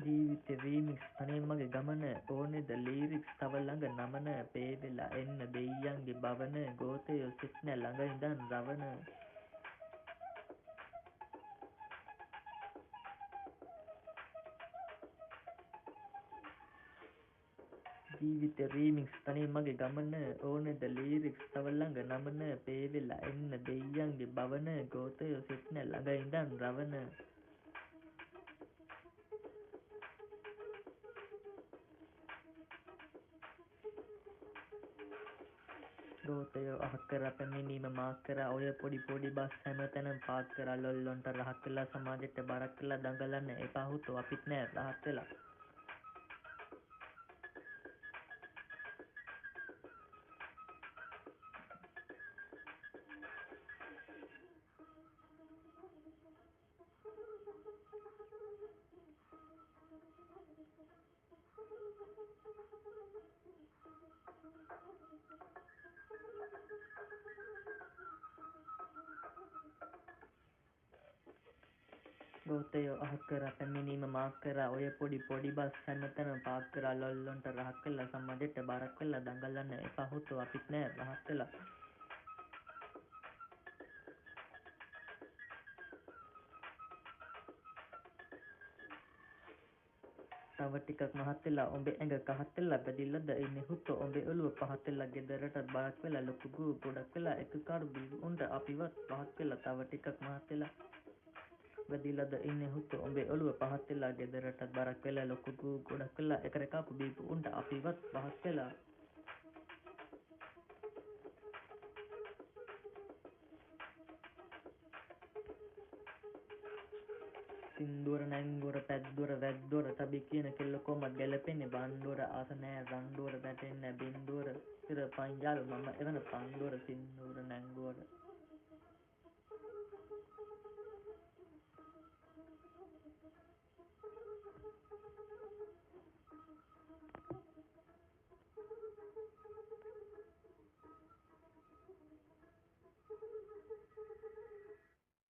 ජීවිතේ රීමික්ස් අනේ මගේ ගමන ඕනේද ලිරික්ස් තව ළඟ නමන පේවෙලා එන්න දෙයියන්ගේ බවන ගෝතයෝ සිට්න ළඟ ඉඳන් රවන ජීවිතේ රීමික්ස් අනේ මගේ ගමන ඕනේද ලිරික්ස් තව ළඟ නමන පේවෙලා එන්න දෙයියන්ගේ බවන ගෝතයෝ සිට්න ළඟ ඉඳන් රවන ගෝතයෝ අහක් කර පැමිණීම මාක් කර ඔය පොඩි පොඩි බස් හැමතැනම පාත් කරලා ලොල්ලොන්ට රහක් වෙලා සමාජෙට බරක් වෙලා දඟලන්න එපා හුතෝ අපිත් නෑ රහත් වෙලා ගෝතයෝ අහක් කර පැමිණීම මාක් කර ඔය පොඩි පොඩි බස් හැමතැනම පාත් කරලා ලොල්ලොන්ට රහක් වෙලා සමාජෙට බරක් වෙලා දඟලන්න එපා හුතෝ අපිත් නෑ රහත් වෙලා තව ටිකක් මහත් වෙලා උඹේ ඇඟ කහත් වෙලා බැදිලාද ඉන්නේ හුතෝ උඹේ ඔළුව පහත් වෙලා ගෙදරටත් බරක් වෙලා ලොකු ගූ ගොඩක් වෙලා එක කඩු බීපු උන්ට අපිවත් පහත් වෙලා තව ටිකක් මහත් වෙලා බැදිලාද ඉන්නේ හුතෝ උඹේ ඔළුව පහත් වෙලා ගෙදරටත් බරක් වෙලා ලොකු ගූ ගොඩක් වෙලා එකට කපු බීපු උන්ට අපිවත් පහත් වෙලා සින්දුවර නැංගුවර පැද්දුවර වැද්දුවර තබි කියන කෙල්ල කොහමද ගැලපෙන්නේ බණ්ඩුවර ආස නෑ රණ්ඩුවර වැටෙන්නේ බින්දුවර සිර පංජාල් මම එවන පන්දුවර සින්දුවර නැංගුවර